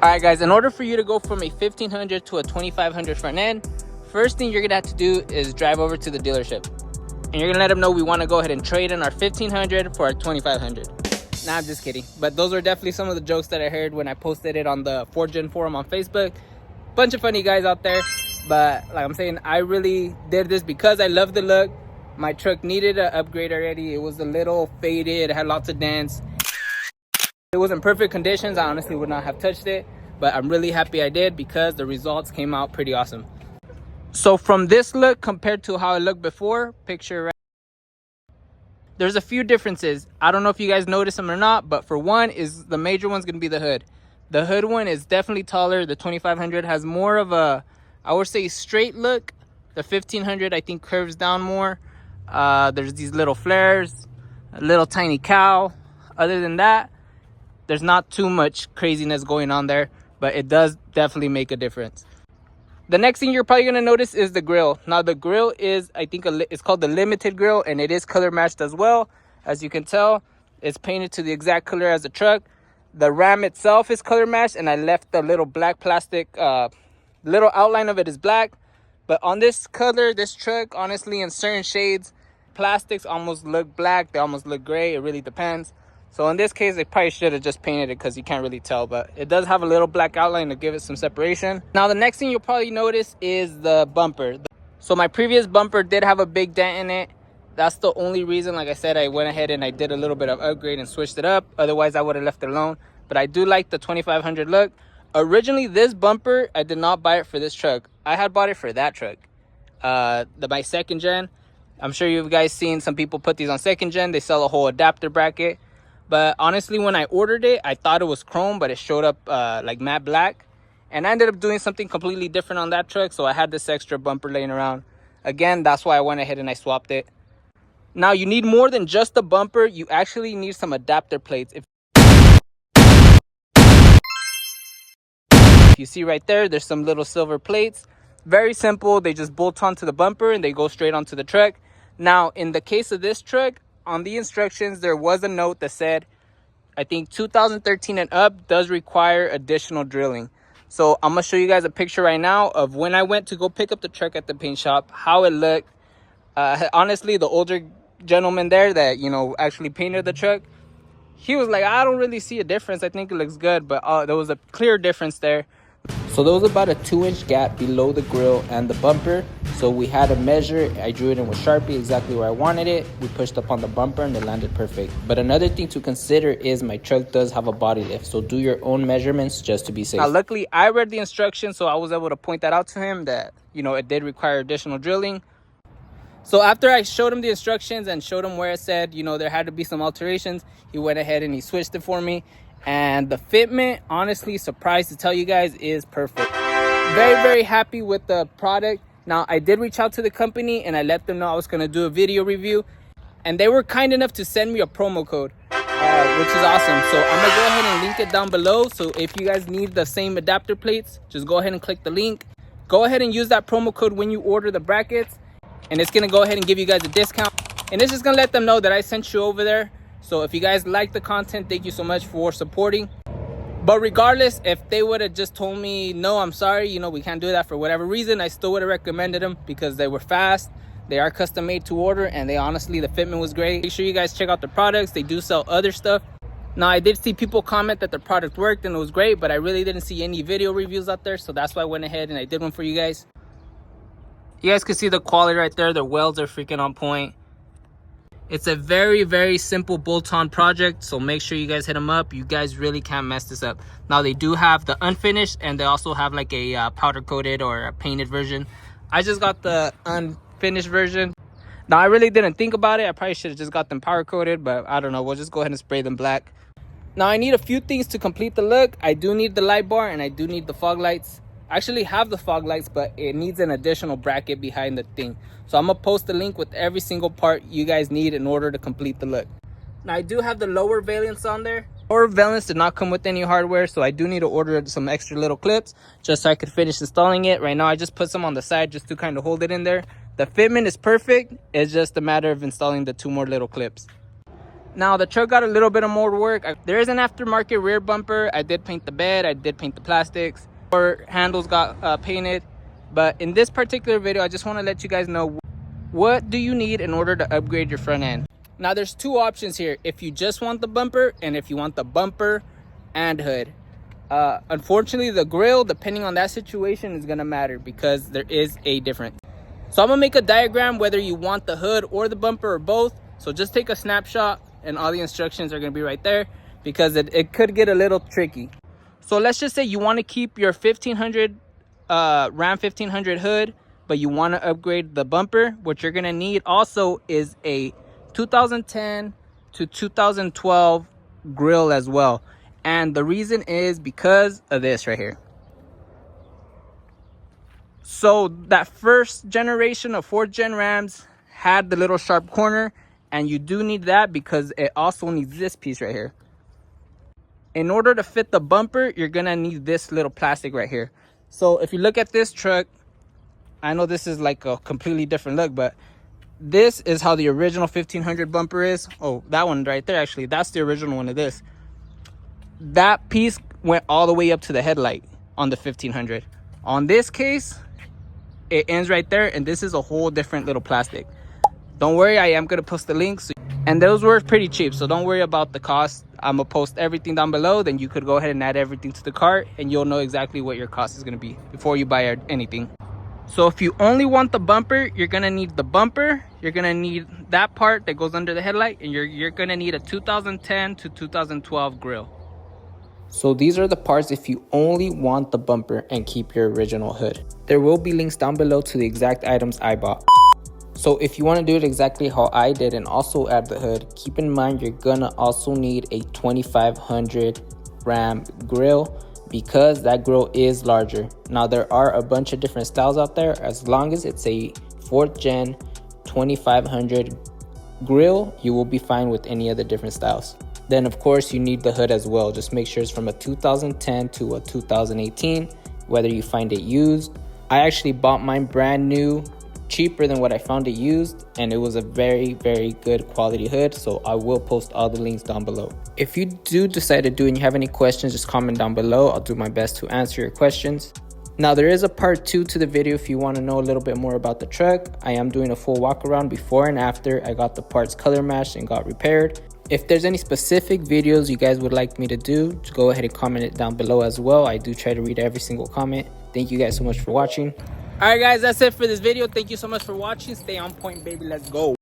Alright guys, in order for you to go from a 1500 to a 2500 front end, first thing you're gonna have to do is drive over to the dealership. And you're gonna let them know we wanna go ahead and trade in our 1500 for our 2500. Nah, I'm just kidding. But those were definitely some of the jokes that I heard when I posted it on the 4Gen forum on Facebook. Bunch of funny guys out there. But like I'm saying, I really did this because I love the look. My truck needed an upgrade already. It was a little faded, it had lots of dents. It was in perfect conditions. I honestly would not have touched it, but I'm really happy I did because the results came out pretty awesome. So from this look compared to how it looked before, picture right, there's a few differences. I don't know if you guys notice them or not, but for one is the major one's gonna be the hood. The hood one is definitely taller. The 2500 has more of a, I would say, straight look. The 1500 I think curves down more. There's these little flares, a little tiny cowl. Other than that, there's not too much craziness going on there, but it does definitely make a difference. The next thing you're probably going to notice is the grill. Now the grill is, I think it's called the limited grill, and it is color matched as well. As you can tell, it's painted to the exact color as the truck. The ram itself is color matched, and I left the little black plastic, little outline of it is black. But on this color, this truck, honestly, in certain shades, plastics almost look black, they almost look gray. It really depends. So in this case, they probably should have just painted it because you can't really tell, but it does have a little black outline to give it some separation. Now, the next thing you'll probably notice is the bumper. So my previous bumper did have a big dent in it. That's the only reason, like I said, I went ahead and I did a little bit of upgrade and switched it up. Otherwise, I would have left it alone. But I do like the 2500 look. Originally, this bumper, I did not buy it for this truck. I had bought it for that truck, my second gen. I'm sure you guys seen some people put these on second gen. They sell a whole adapter bracket. But honestly, when I ordered it, I thought it was chrome, but it showed up like matte black. And I ended up doing something completely different on that truck, so I had this extra bumper laying around. Again, that's why I went ahead and I swapped it. Now, you need more than just the bumper. You actually need some adapter plates. If you see right there, there's some little silver plates. Very simple. They just bolt onto the bumper and they go straight onto the truck. Now, in the case of this truck, on the instructions, there was a note that said, I think 2013 and up does require additional drilling. So I'm going to show you guys a picture right now of when I went to go pick up the truck at the paint shop, how it looked. Honestly, the older gentleman there that, actually painted the truck, he was like, I don't really see a difference. I think it looks good, but there was a clear difference there. So there was about a 2-inch gap below the grill and the bumper. So we had to measure. I drew it in with Sharpie exactly where I wanted it. We pushed up on the bumper and it landed perfect. But another thing to consider is my truck does have a body lift. So do your own measurements just to be safe. Now, luckily, I read the instructions, so I was able to point that out to him that, it did require additional drilling. So after I showed him the instructions and showed him where it said, there had to be some alterations, he went ahead and he switched it for me. And the fitment, honestly, surprised to tell you guys, is perfect. Very, very happy with the product. Now, I did reach out to the company and I let them know I was going to do a video review. And they were kind enough to send me a promo code, which is awesome. So I'm going to go ahead and link it down below. So if you guys need the same adapter plates, just go ahead and click the link. Go ahead and use that promo code when you order the brackets. And it's going to go ahead and give you guys a discount. And it's just going to let them know that I sent you over there. So if you guys like the content, thank you so much for supporting. But regardless, if they would have just told me, no, I'm sorry, we can't do that for whatever reason, I still would have recommended them because they were fast. They are custom made to order, and the fitment was great. Make sure you guys check out the products. They do sell other stuff. Now, I did see people comment that the product worked and it was great, but I really didn't see any video reviews out there. So that's why I went ahead and I did one for you guys. You guys can see the quality right there. The welds are freaking on point. It's a very, very simple bolt-on project, so make sure you guys hit them up. You guys really can't mess this up. Now, they do have the unfinished, and they also have like a powder-coated or a painted version. I just got the unfinished version. Now, I really didn't think about it. I probably should have just got them powder-coated, but I don't know. We'll just go ahead and spray them black. Now, I need a few things to complete the look. I do need the light bar, and I do need the fog lights. I actually have the fog lights, but it needs an additional bracket behind the thing. So I'm going to post a link with every single part you guys need in order to complete the look. Now, I do have the lower valence on there. Lower valence did not come with any hardware, so I do need to order some extra little clips just so I could finish installing it. Right now, I just put some on the side just to kind of hold it in there. The fitment is perfect. It's just a matter of installing the 2 more little clips. Now the truck got a little bit of more work. There is an aftermarket rear bumper. I did paint the bed, I did paint the plastics, or handles got painted. But in this particular video, I just want to let you guys know, what do you need in order to upgrade your front end. Now there's two options here: if you just want the bumper, and if you want the bumper and hood. Unfortunately, the grill, depending on that situation, is gonna matter because there is a difference. So I'm gonna make a diagram whether you want the hood or the bumper or both. So just take a snapshot and all the instructions are gonna be right there, because it could get a little tricky. So let's just say you want to keep your 1500 Ram 1500 hood, but you want to upgrade the bumper. What you're gonna need also is a 2010 to 2012 grill as well. And the reason is because of this right here. So that first generation of 4th gen Rams had the little sharp corner, and you do need that because it also needs this piece right here. In order to fit the bumper, you're gonna need this little plastic right here. So if you look at this truck, I know this is like a completely different look, but this is how the original 1500 bumper is. Oh, that one right there, actually, that's the original one of this. That piece went all the way up to the headlight on the 1500. On this case, it ends right there, and this is a whole different little plastic. Don't worry, I am gonna post the links, and those were pretty cheap, so don't worry about the cost. I'm gonna post everything down below, then you could go ahead and add everything to the cart, and you'll know exactly what your cost is gonna be before you buy anything. So if you only want the bumper, you're gonna need the bumper, you're gonna need that part that goes under the headlight, and you're gonna need a 2010 to 2012 grill. So these are the parts if you only want the bumper and keep your original hood. There will be links down below to the exact items I bought. So if you want to do it exactly how I did and also add the hood, keep in mind you're gonna also need a 2500 Ram grill, because that grill is larger. Now there are a bunch of different styles out there. As long as it's a 4th gen 2500 grill, you will be fine with any of the different styles. Then of course you need the hood as well. Just make sure it's from a 2010 to a 2018, whether you find it used. I actually bought mine brand new, cheaper than what I found it used, and it was a very good quality hood. So I will post all the links down below. If you do decide to do and you have any questions, just comment down below. I'll do my best to answer your questions. Now there is a part 2 to the video if you want to know a little bit more about the truck. I am doing a full walk around before and after I got the parts color matched and got repaired. If there's any specific videos you guys would like me to do, just go ahead and comment it down below as well. I do try to read every single comment. Thank you guys so much for watching. All right guys, that's it for this video. Thank you so much for watching. Stay on point, baby. Let's go.